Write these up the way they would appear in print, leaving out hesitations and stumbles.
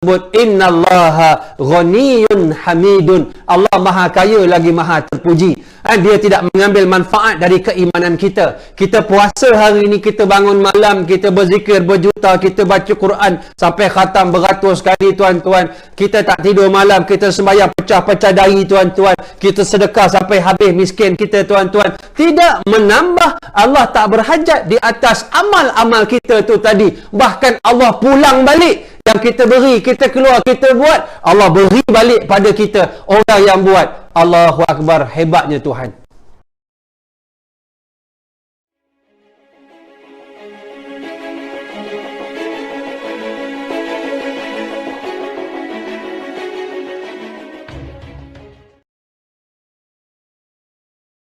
sebut innallaha ghaniyun hamidun. Allah maha kaya lagi maha terpuji. Dia tidak mengambil manfaat dari keimanan kita. Kita puasa hari ini, kita bangun malam, kita berzikir berjuta, kita baca Quran sampai khatam beratus kali tuan-tuan. Kita tak tidur malam, kita sembahyang pecah-pecah dahi tuan-tuan. Kita sedekah sampai habis miskin kita tuan-tuan. Tidak menambah, Allah tak berhajat di atas amal-amal kita tu tadi. Bahkan Allah pulang balik. Yang kita beri, kita keluar, kita buat, Allah beri balik pada kita, orang yang buat. Allahu Akbar, hebatnya Tuhan.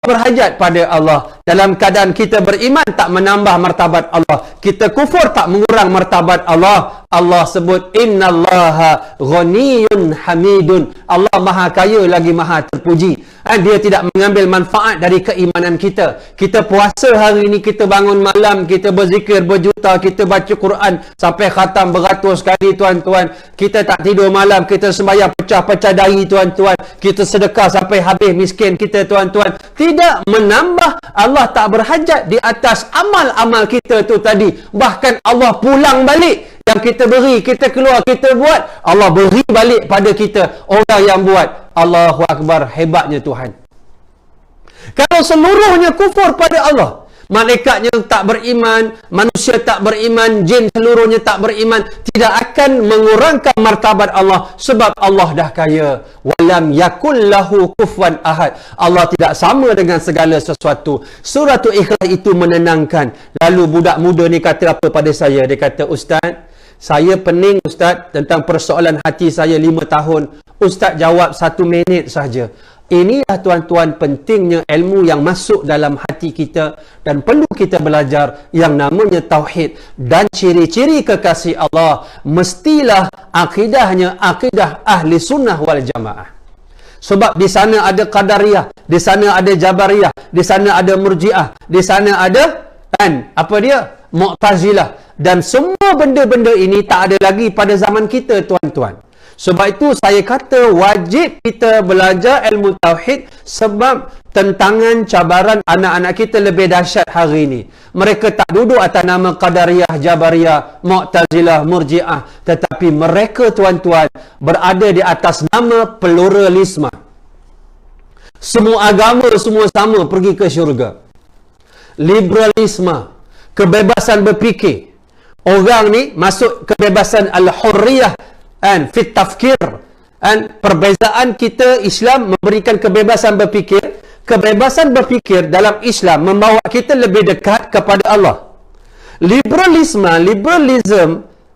Berhajat pada Allah. Dalam keadaan kita beriman tak menambah martabat Allah, kita kufur tak mengurang martabat Allah. Allah sebut innallaha ghaniyun hamidun. Allah maha kaya lagi maha terpuji. Dia tidak mengambil manfaat dari keimanan kita. Kita puasa hari ini, kita bangun malam, kita berzikir berjuta, kita baca Quran sampai khatam beratus kali tuan-tuan. Kita tak tidur malam, kita sembahyang pecah-pecah dahi tuan-tuan. Kita sedekah sampai habis miskin kita tuan-tuan. Tidak menambah, Allah tak berhajat di atas amal-amal kita tu tadi. Bahkan Allah pulang balik. Yang kita beri, kita keluar, kita buat, Allah beri balik pada kita, orang yang buat. Allahu Akbar, hebatnya Tuhan. Kalau seluruhnya kufur pada Allah, malaikatnya tak beriman, manusia tak beriman, jin seluruhnya tak beriman, tidak akan mengurangkan martabat Allah, sebab Allah dah kaya. Walam yakul lahu kufuwan ahad. Allah tidak sama dengan segala sesuatu. Surah Ikhlas itu menenangkan. Lalu budak muda ni kata apa pada saya? Dia kata, Ustaz, saya pening Ustaz tentang persoalan hati saya 5 tahun. Ustaz jawab 1 minit saja. Inilah tuan-tuan pentingnya ilmu yang masuk dalam hati kita dan perlu kita belajar yang namanya tauhid. Dan ciri-ciri kekasih Allah mestilah akidahnya akidah ahli sunnah wal jamaah. Sebab di sana ada qadariyah, di sana ada jabariyah, di sana ada murjiah, di sana ada Mu'tazilah. Dan semua benda-benda ini tak ada lagi pada zaman kita tuan-tuan. Sebab itu saya kata wajib kita belajar ilmu tauhid, sebab tentangan cabaran anak-anak kita lebih dahsyat hari ini. Mereka tak duduk atas nama Qadariyah, Jabariyah, Mu'tazilah, Murji'ah, tetapi mereka tuan-tuan berada di atas nama pluralisme. Semua agama semua sama pergi ke syurga. Liberalisme, kebebasan berfikir. Orang ni masuk kebebasan al-hurriyah fit tafkir. Perbezaan kita Islam memberikan kebebasan berfikir. Kebebasan berfikir dalam Islam membawa kita lebih dekat kepada Allah. Liberalism,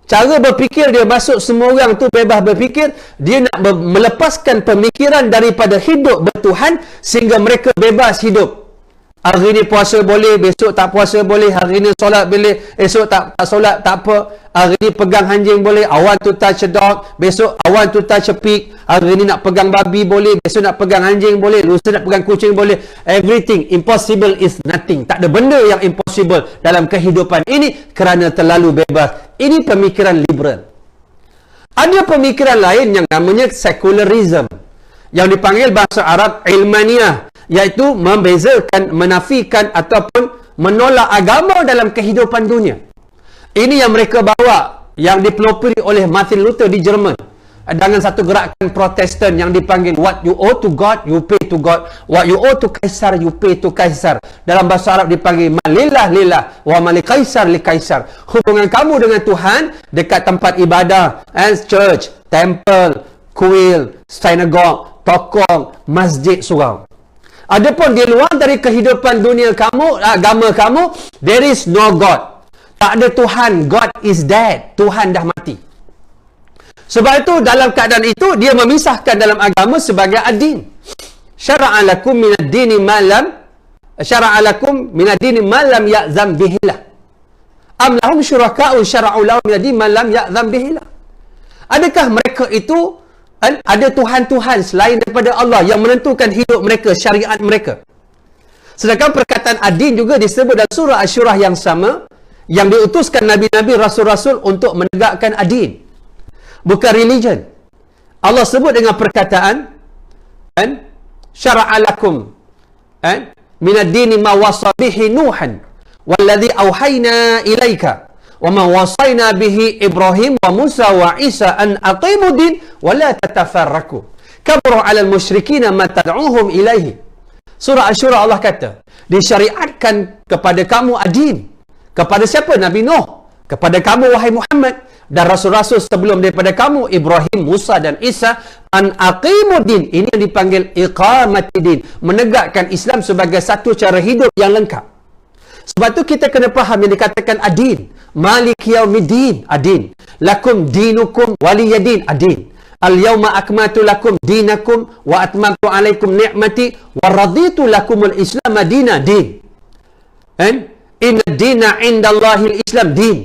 cara berfikir dia masuk semua orang tu bebas berfikir. Dia nak melepaskan pemikiran daripada hidup bertuhan sehingga mereka bebas hidup. Hari ni puasa boleh, besok tak puasa boleh. Hari ni solat boleh, esok tak solat tak apa. Hari ni pegang anjing boleh, awan tu touch a dog, besok awan tu touch a pig. Hari ni nak pegang babi boleh, besok nak pegang anjing boleh, lusa nak pegang kucing boleh. Everything impossible is nothing. Tak ada benda yang impossible dalam kehidupan ini kerana terlalu bebas. Ini pemikiran liberal. Ada pemikiran lain yang namanya secularism, yang dipanggil bahasa Arab ilmaniyah, iaitu membezakan, menafikan ataupun menolak agama dalam kehidupan dunia. Ini yang mereka bawa, yang dipelopori oleh Martin Luther di Jerman dengan satu gerakan Protestan yang dipanggil what you owe to God, you pay to God. What you owe to Kaisar, you pay to Kaisar. Dalam bahasa Arab dipanggil malillah lillah wa mali kaisar li kaisar. Hubungan kamu dengan Tuhan dekat tempat ibadah, church, temple, kuil, synagogue, tokong, masjid, surau. Adapun di luar dari kehidupan dunia kamu, agama kamu, there is no God. Tak ada Tuhan. God is dead. Tuhan dah mati. Sebab itu dalam keadaan itu dia memisahkan dalam agama sebagai ad-din. Syara'a lakum minad dini ma lam ya'zam bihilah. Am lahum syuraka'u syara'u lahum minad dini ma lam ya'zam bihilah. Adakah mereka itu ada Tuhan-Tuhan selain daripada Allah yang menentukan hidup mereka, syariat mereka? Sedangkan perkataan ad-din juga disebut dalam surah Asy-Syurah yang sama, yang diutuskan Nabi-Nabi, Rasul-Rasul untuk menegakkan ad-din. bukan religion. Allah sebut dengan perkataan syara'a lakum min ad-dini ma wasa bihi Nuhan walladhi auhayna ilaika wa ma wasayna bihi Ibrahim wa Musa wa Isa an aqimu din wa la tatafarraqu kabura 'alal musyrikina ma tad'uhum ilaihi. Surah Asy-Syura Allah kata, disyariatkan kepada kamu adin. Kepada siapa? Nabi Nuh. Kepada kamu wahai Muhammad dan rasul-rasul sebelum daripada kamu, Ibrahim, Musa dan Isa, an aqimuddin. Ini yang dipanggil iqamatiddin, menegakkan Islam sebagai satu cara hidup yang lengkap. Sebab tu kita kena faham yang dikatakan adin. Malik yaumiddin, adin. Lakum dinukum waliyadin, adin. Al-yawma akmaltu lakum dinakum wa atmamtu alaikum ni'mati wa raditu lakumul Islam madina, din. Inna dina indallahil Islam, din.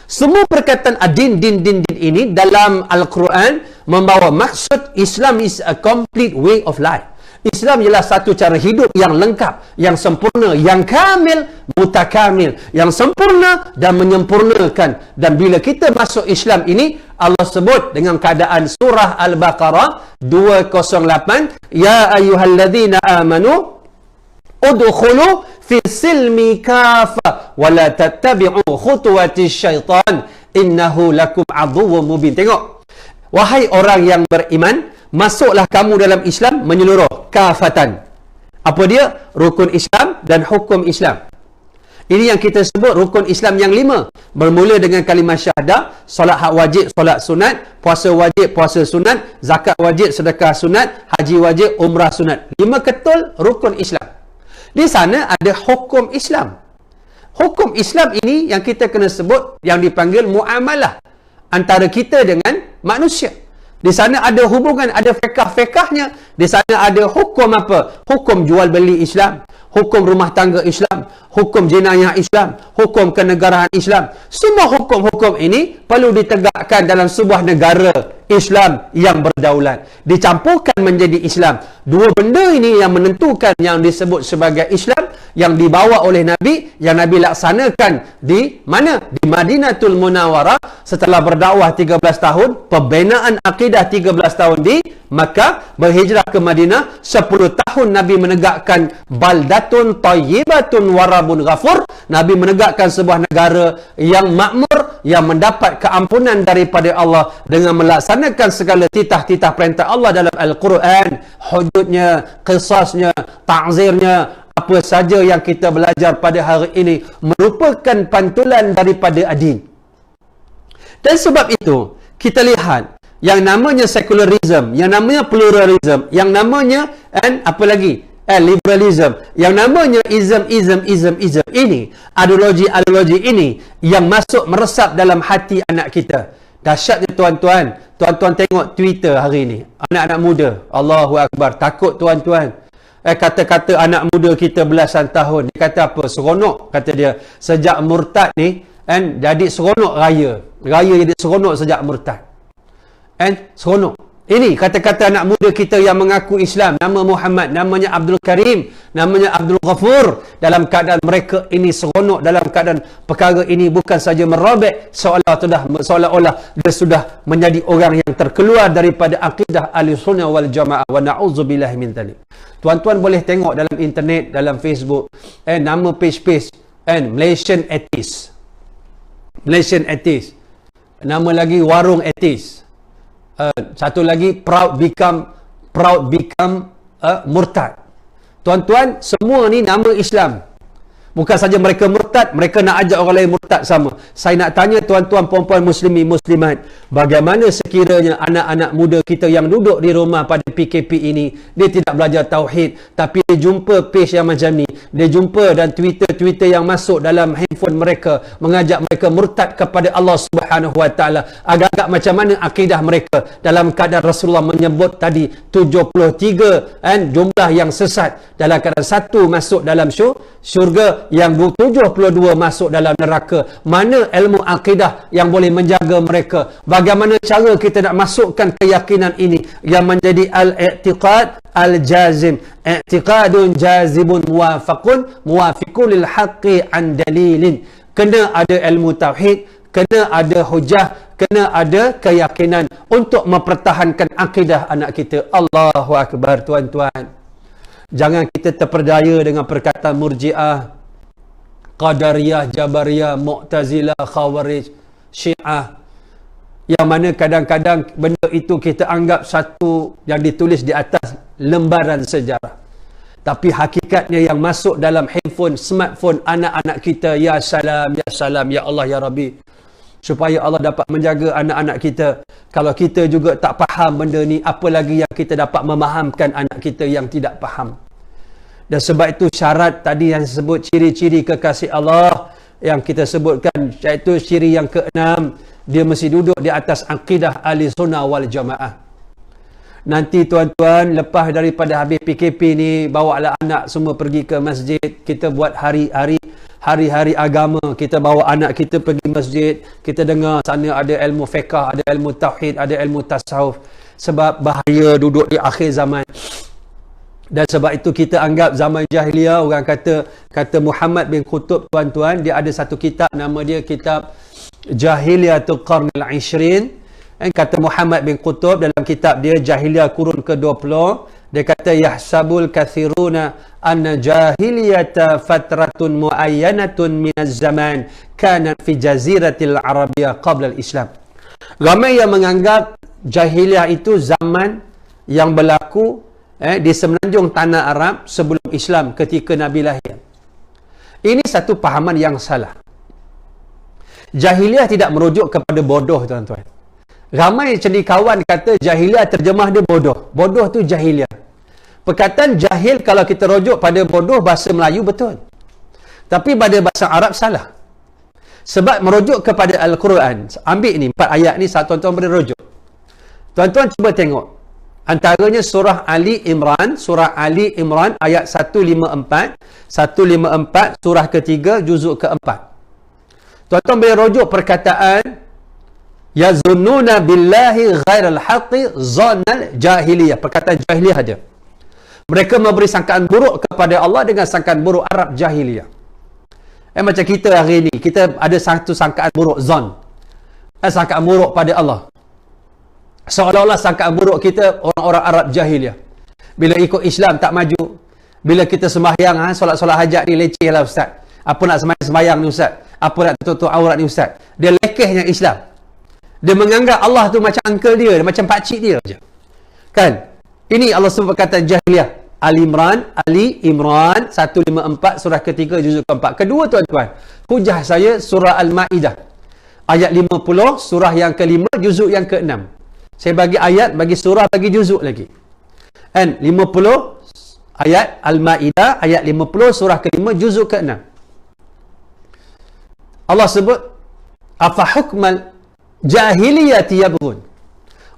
Semua perkataan adin, din ini dalam Al-Quran membawa maksud Islam is a complete way of life. Islam ialah satu cara hidup yang lengkap, yang sempurna, yang kamil, mutakamil, yang sempurna dan menyempurnakan. Dan bila kita masuk Islam ini, Allah sebut dengan keadaan surah Al-Baqarah 208, ya ayyuhalladzina amanu udkhulu fi silmi kafa wa la tattabi'u khutuwati syaitan innahu lakum aduwwum mubin. Tengok, wahai orang yang beriman, masuklah kamu dalam Islam menyeluruh, kafatan. Apa dia? Rukun Islam dan hukum Islam. Ini yang kita sebut rukun Islam yang 5. Bermula dengan kalimah syahadah, solat hak wajib, solat sunat, puasa wajib, puasa sunat, zakat wajib, sedekah sunat, haji wajib, umrah sunat. 5 ketul rukun Islam. Di sana ada hukum Islam. Hukum Islam ini yang kita kena sebut yang dipanggil muamalah antara kita dengan manusia. Di sana ada hubungan, ada fiqh-fiqhnya. Di sana ada hukum apa? Hukum jual beli Islam, hukum rumah tangga Islam, hukum jenayah Islam, hukum kenegaraan Islam. Semua hukum-hukum ini perlu ditegakkan dalam sebuah negara Islam yang berdaulat. Dicampurkan menjadi Islam. Dua benda ini yang menentukan yang disebut sebagai Islam, yang dibawa oleh Nabi, yang Nabi laksanakan di mana? Di Madinatul Munawwarah setelah berdakwah 13 tahun, pembinaan akidah 13 tahun di Makkah, berhijrah ke Madinah 10 tahun Nabi menegakkan baldatun tayyibatun warabun ghafur. Nabi menegakkan sebuah negara yang makmur, yang mendapat keampunan daripada Allah dengan melaksanakan segala titah-titah perintah Allah dalam Al-Quran, hududnya, qisasnya, ta'zirnya, apa saja yang kita belajar pada hari ini merupakan pantulan daripada adin. Dan sebab itu kita lihat yang namanya secularism, yang namanya pluralism, yang namanya apa lagi? Liberalism, yang namanya ism ini, ideologi ini yang masuk meresap dalam hati anak kita. Dahsyatnya tuan-tuan tengok Twitter hari ini, anak-anak muda, Allahu Akbar, takut tuan-tuan. Kata-kata anak muda kita belasan tahun, dia kata apa? Seronok, kata dia, sejak murtad ni jadi seronok raya jadi seronok sejak murtad. Seronok. Ini kata-kata anak muda kita yang mengaku Islam, nama Muhammad, namanya Abdul Karim, namanya Abdul Ghafur. Dalam keadaan mereka ini seronok, dalam keadaan perkara ini bukan saja merobek, seolah-olah dia sudah menjadi orang yang terkeluar daripada akidah Ahlussunnah wal Jamaah, wa na'udzubillahi min dzalik. Tuan-tuan boleh tengok dalam internet, dalam Facebook, nama page-page Malaysian Atheist. Malaysian Atheist. Nama lagi Warung Atheist. Satu lagi proud become murtad. Tuan-tuan, semua ni nama Islam. Bukan saja mereka murtad, mereka nak ajak orang lain murtad sama. Saya nak tanya tuan-tuan, puan-puan muslimin muslimat, bagaimana sekiranya anak-anak muda kita yang duduk di rumah pada PKP ini, dia tidak belajar tauhid, tapi dia jumpa page yang macam ni, dia jumpa dan Twitter yang masuk dalam handphone mereka mengajak mereka murtad kepada Allah Subhanahu Wa Taala. Agak-agak macam mana akidah mereka dalam keadaan Rasulullah menyebut tadi 73 jumlah yang sesat, dalam keadaan satu masuk dalam syurga, yang 72 masuk dalam neraka. Mana ilmu akidah yang boleh menjaga mereka? Bagaimana cara kita nak masukkan keyakinan ini yang menjadi al-i'tiqad al-jazim, i'tiqadun jazibun muwafiqun lil haqqi an dalilin. Kena ada ilmu tauhid, kena ada hujah, kena ada keyakinan untuk mempertahankan akidah anak kita. Allahu Akbar, tuan-tuan. Jangan kita terperdaya dengan perkataan Murji'ah, Qadariyah, Jabariyah, Mu'tazilah, Khawarij, Syiah, yang mana kadang-kadang benda itu kita anggap satu yang ditulis di atas lembaran sejarah. Tapi hakikatnya yang masuk dalam handphone, smartphone anak-anak kita, ya salam, ya Allah, ya Rabbi. Supaya Allah dapat menjaga anak-anak kita. Kalau kita juga tak faham benda ni, apa lagi yang kita dapat memahamkan anak kita yang tidak faham. Dan sebab itu syarat tadi yang disebut ciri-ciri kekasih Allah yang kita sebutkan, iaitu ciri yang keenam, dia mesti duduk di atas akidah ahli sunnah wal jamaah. Nanti tuan-tuan, lepas daripada habis PKP ni, bawa lah anak semua pergi ke masjid. Kita buat hari-hari agama. Kita bawa anak kita pergi masjid. Kita dengar sana ada ilmu fiqh, ada ilmu tauhid, ada ilmu tasawuf. Sebab bahaya duduk di akhir zaman. Dan sebab itu kita anggap zaman jahiliah, orang kata Muhammad bin Qutb, tuan-tuan, dia ada satu kitab, nama dia kitab Jahiliyatul Qarnil Ishrin. Kata Muhammad bin Qutb dalam kitab dia Jahiliyah Kurun ke-20, dia kata yahsabul kathiruna anna jahiliyata fatratun muayyanatun minaz zaman kana fi jaziratil Arabiyah qabla al-Islam. Ramai yang menganggap jahiliyah itu zaman yang berlaku di semenanjung tanah Arab sebelum Islam, ketika Nabi lahir. Ini satu pahaman yang salah. Jahiliyah tidak merujuk kepada bodoh, tuan-tuan. Ramai cendekiawan kata jahiliyah terjemah dia bodoh. Bodoh tu jahiliyah. Perkataan jahil kalau kita rujuk pada bodoh bahasa Melayu betul. Tapi pada bahasa Arab salah. Sebab merujuk kepada Al-Quran. Ambil ni 4 ayat ni, tuan-tuan boleh rujuk. Tuan-tuan cuba tengok. Antaranya surah Ali Imran, ayat 154, surah ketiga, juzuk keempat. Tuan-tuan boleh rujuk perkataan yazunnuna billahi ghairal haqqi zannal jahiliyah. Perkataan jahiliyah ada. Mereka memberi sangkaan buruk kepada Allah dengan sangkaan buruk Arab jahiliyah. Macam kita hari ini, kita ada satu sangkaan buruk, zon. Sangkaan buruk pada Allah. Seolah-olah sangkaan buruk kita orang-orang Arab jahiliyah. Bila ikut Islam tak maju. Bila kita sembahyang, solat-solat hajat ni leceh lah ustaz. Apa nak sembahyang ni ustaz? Apa nak tutup aurat ni ustaz? Dia lekehnya Islam. Dia menganggap Allah tu macam uncle dia, macam pakcik dia je. Kan? Ini Allah sebut perkataan jahiliyah. Ali Imran 154 surah ketiga juzuk keempat. Kedua, tuan-tuan, hujah saya surah Al-Ma'idah ayat 50, surah yang kelima, juzuk yang keenam. Saya bagi ayat, bagi surah, bagi juzuk lagi. Kan? 50 ayat Al-Ma'idah ayat 50 surah kelima, juzuk keenam. Allah sebut afa hukmal jahiliyati yabghun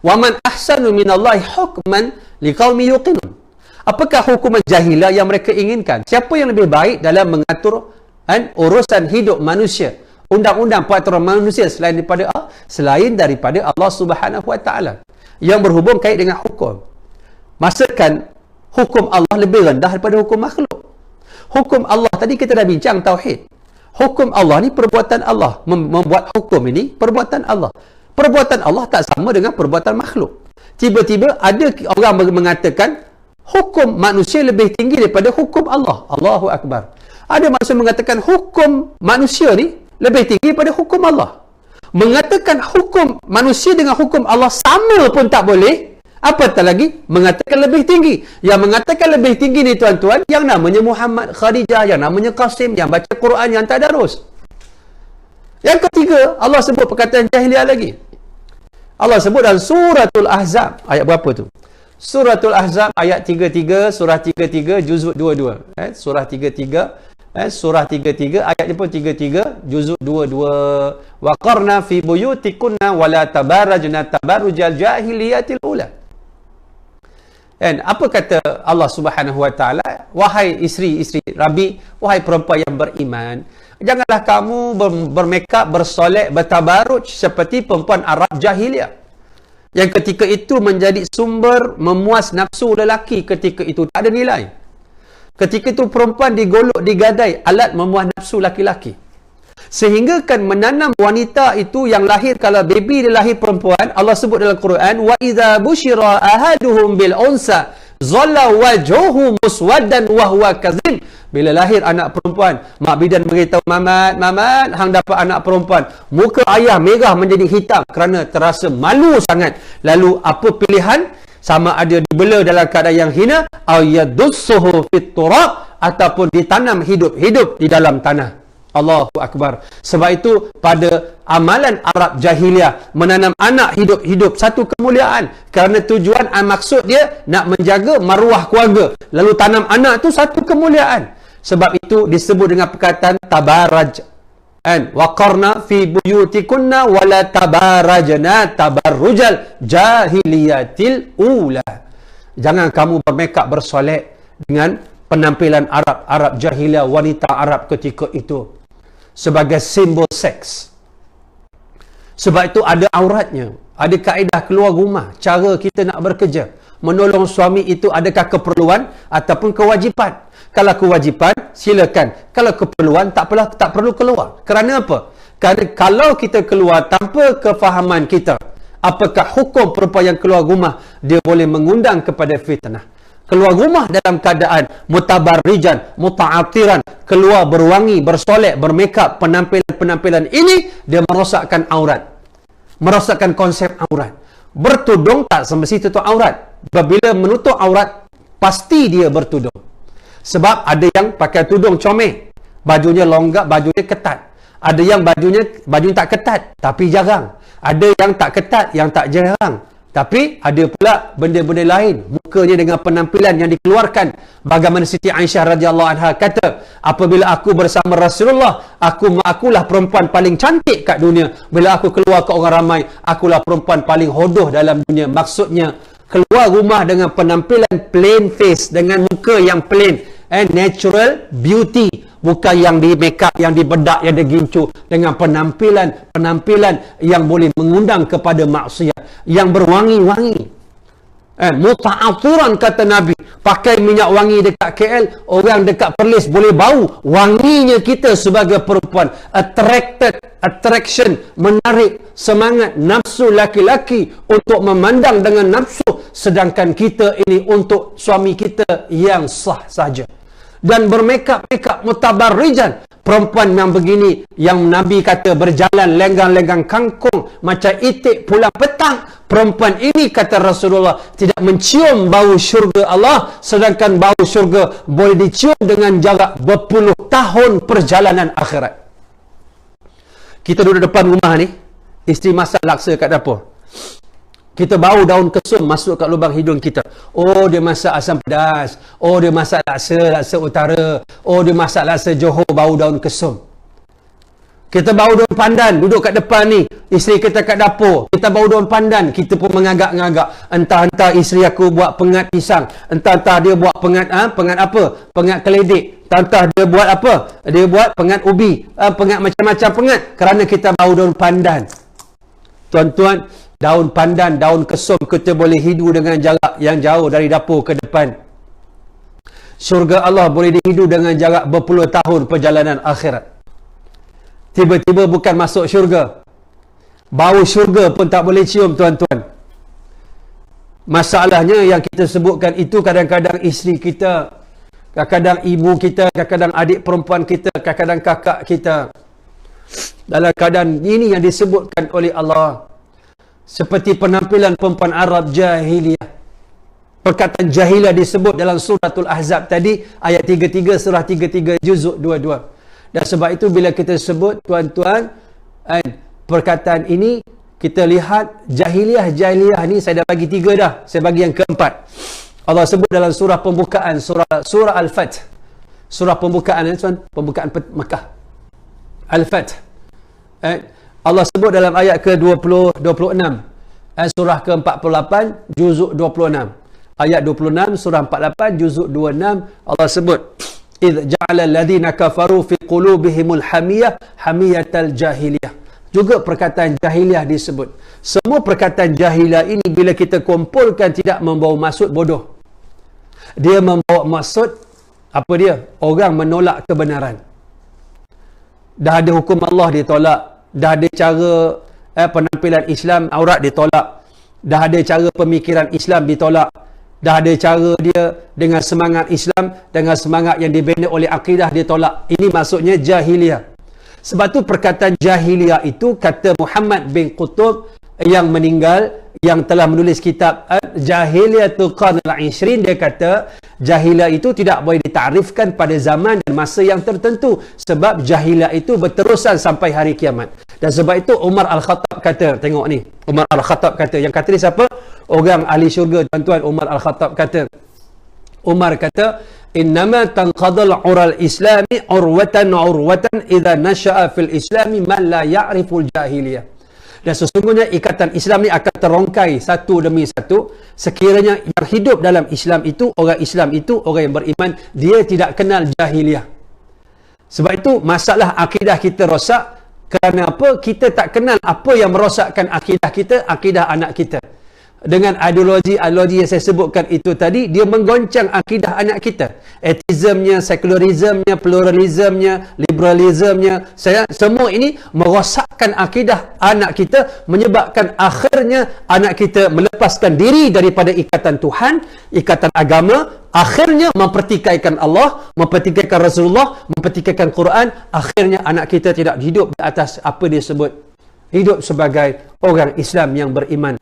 wa man ahsanu minallahi hukman liqaumin yuqinun. Apakah hukuman jahiliyah yang mereka inginkan? Siapa yang lebih baik dalam mengatur urusan hidup manusia, undang-undang peraturan manusia selain daripada Allah Subhanahu wa taala yang berhubung kait dengan hukum. Maksudkan hukum Allah lebih rendah daripada hukum makhluk. Hukum Allah tadi kita dah bincang tauhid. Hukum Allah ni perbuatan Allah. Membuat hukum ini perbuatan Allah. Perbuatan Allah tak sama dengan perbuatan makhluk. Tiba-tiba ada orang mengatakan hukum manusia lebih tinggi daripada hukum Allah. Allahu Akbar. Ada manusia mengatakan hukum manusia ni lebih tinggi daripada hukum Allah. Mengatakan hukum manusia dengan hukum Allah sama pun tak boleh. Apatah lagi mengatakan lebih tinggi. Yang mengatakan lebih tinggi ni, tuan-tuan, yang namanya Muhammad, Khadijah, yang namanya Qasim, yang baca Quran, yang tadarus. Yang ketiga, Allah sebut perkataan jahiliyah lagi. Allah sebut dalam suratul Ahzab. Ayat berapa tu? Suratul Ahzab ayat 33, surah 33, juzuk 22. Surah 33, surah 33, ayat ni pun 33, juzuk 22. Wa qarna fi buyutikunna wa la tabarrajna tabarrujal jahiliyatil ula. Apa kata Allah Subhanahu wa taala? Wahai isteri-isteri Nabi, wahai perempuan yang beriman, janganlah kamu bermakeup, bersolek, bertabaruj seperti perempuan Arab jahiliah, yang ketika itu menjadi sumber memuas nafsu lelaki. Ketika itu tak ada nilai. Ketika itu perempuan digolok, digadai, alat memuas nafsu laki-laki. Sehingga kan menanam wanita itu yang lahir, kalau baby dia lahir perempuan, Allah sebut dalam Quran, wa idza busyira ahaduhum bil unsa zalla wajhuhu muswaddan wa huwa kazim. Bila lahir anak perempuan, mak bidan beritahu, mamat hang dapat anak perempuan, muka ayah merah menjadi hitam kerana terasa malu sangat. Lalu apa pilihan? Sama ada dibela dalam keadaan yang hina, aw yadussuhu fit turab, ataupun ditanam hidup-hidup di dalam tanah. Allahu Akbar. Sebab itu pada amalan Arab jahiliah, menanam anak hidup-hidup satu kemuliaan, kerana tujuan maksud dia nak menjaga maruah keluarga. Lalu tanam anak tu satu kemuliaan. Sebab itu disebut dengan perkataan tabaraj. Waqarna fi buyutikunna wala tabarajna tabarrujal jahiliyatil ula. Jangan kamu bermakeup bersolek dengan penampilan Arab jahiliah, wanita Arab ketika itu, sebagai simbol seks. Sebab itu ada auratnya, ada kaedah keluar rumah, cara kita nak bekerja. Menolong suami itu adakah keperluan ataupun kewajipan? Kalau kewajipan, silakan. Kalau keperluan, tak perlu keluar. Kerana apa? Kerana kalau kita keluar tanpa kefahaman kita, apakah hukum perempuan yang keluar rumah, dia boleh mengundang kepada fitnah. Keluar rumah dalam keadaan mutabarrijan, muta'atiran, keluar berwangi, bersolek, bermakeup, penampilan ini, dia merosakkan aurat, merosakkan konsep aurat. Bertudung tak semestinya tutup aurat. Bila menutup aurat, pasti dia bertudung. Sebab ada yang pakai tudung comel, bajunya longgar, bajunya ketat. Ada yang bajunya tak ketat tapi jarang. Ada yang tak ketat, yang tak jarang. Tapi ada pula benda-benda lain, mukanya dengan penampilan yang dikeluarkan. Bagaimana Siti Aisyah radhiyallahu anha kata, apabila aku bersama Rasulullah, akulah perempuan paling cantik kat dunia. Bila aku keluar ke orang ramai, akulah perempuan paling hodoh dalam dunia. Maksudnya keluar rumah dengan penampilan plain face, dengan muka yang plain, natural beauty, bukan yang di make up, yang dibedak, yang digincu, dengan penampilan yang boleh mengundang kepada maksiat, yang berwangi-wangi. Muta'aturan kata Nabi, pakai minyak wangi dekat KL, orang dekat Perlis boleh bau wanginya kita sebagai perempuan. Attraction, menarik semangat nafsu laki-laki untuk memandang dengan nafsu, sedangkan kita ini untuk suami kita yang sah saja. Dan bermakeup mutabarrijan, perempuan yang begini, yang Nabi kata berjalan lenggang-lenggang kangkung macam itik pulang petang, perempuan ini kata Rasulullah tidak mencium bau syurga Allah, sedangkan bau syurga boleh dicium dengan jarak berpuluh tahun perjalanan akhirat. Kita duduk depan rumah ni, isteri masak laksa kat dapur, kita bau daun kesum masuk kat lubang hidung kita. Oh, dia masak asam pedas. Oh, dia masak laksa utara. Oh, dia masak laksa Johor, bau daun kesum. Kita bau daun pandan, duduk kat depan ni, isteri kita kat dapur, kita bau daun pandan, kita pun mengagak-ngagak. Entah-entah isteri aku buat pengat pisang, entah-entah dia buat pengat apa? Pengat keledek. Entah dia buat apa? Dia buat pengat ubi, pengat macam-macam pengat, kerana kita bau daun pandan. Tuan-tuan, daun pandan, daun kesum kita boleh hidu dengan jarak yang jauh dari dapur ke depan. Syurga Allah boleh dihidu dengan jarak berpuluh tahun perjalanan akhirat. Tiba-tiba bukan masuk syurga, bau syurga pun tak boleh cium, tuan-tuan. Masalahnya yang kita sebutkan itu, kadang-kadang isteri kita, kadang-kadang ibu kita, kadang-kadang adik perempuan kita, kadang-kadang kakak kita, dalam keadaan ini yang disebutkan oleh Allah, seperti penampilan perempuan Arab jahiliyah. Perkataan jahiliyah disebut dalam suratul Ahzab tadi, ayat 33, surah 33, juzuk 22. Dan sebab itu bila kita sebut, tuan-tuan, perkataan ini, kita lihat jahiliyah ni, saya dah bagi 3 dah, saya bagi yang keempat. Allah sebut dalam surah pembukaan, surah Al-Fath. Surah pembukaan, tuan, pembukaan Mekah. Al-Fath. Allah sebut dalam ayat ke-26, surah ke-48, juzuk 26. Ayat 26, surah 48, juzuk 26, Allah sebut, إِذْ جَعَلَ الَّذِينَ كَفَرُوا فِي قُلُوبِهِمُ الْحَمِيَةَ حَمِيَةَ الْجَاهِلِيَةِ. Juga perkataan jahiliah disebut. Semua perkataan jahiliah ini bila kita kumpulkan tidak membawa maksud bodoh. Dia membawa maksud, apa dia? Orang menolak kebenaran. dah ada hukum Allah ditolak, dah ada cara penampilan Islam aurat ditolak, dah ada cara pemikiran Islam ditolak, dah ada cara dia dengan semangat Islam, dengan semangat yang dibina oleh akidah ditolak. Ini maksudnya jahiliyah. Sebab tu perkataan jahiliyah itu kata Muhammad bin Qutb yang meninggal, yang telah menulis kitab Jahiliyatul Qarn al-20, dia kata jahiliyah itu tidak boleh ditarifkan pada zaman dan masa yang tertentu, sebab jahiliyah itu berterusan sampai hari kiamat. Dan sebab itu Umar Al-Khattab kata, tengok ni, Umar Al-Khattab kata, yang kata ni siapa? Orang ahli syurga, tuan-tuan. Umar Al-Khattab kata, Umar kata, innama tanqadul ural islami urwatan idza nasha'a fil islami man la ya'riful jahiliyah. Dan sesungguhnya ikatan Islam ni akan terongkai satu demi satu sekiranya yang hidup dalam Islam itu, orang yang beriman, dia tidak kenal jahiliyah. Sebab itu masalah akidah kita rosak kerana apa? Kita tak kenal apa yang merosakkan akidah kita, akidah anak kita. Dengan ideologi yang saya sebutkan itu tadi, dia menggoncang akidah anak kita. Atheismnya, sekularismnya, pluralismnya, liberalismnya, semua ini merosakkan akidah anak kita, menyebabkan akhirnya anak kita melepaskan diri daripada ikatan Tuhan, ikatan agama, akhirnya mempertikaikan Allah, mempertikaikan Rasulullah, mempertikaikan Quran. Akhirnya anak kita tidak hidup di atas apa dia sebut, hidup sebagai orang Islam yang beriman.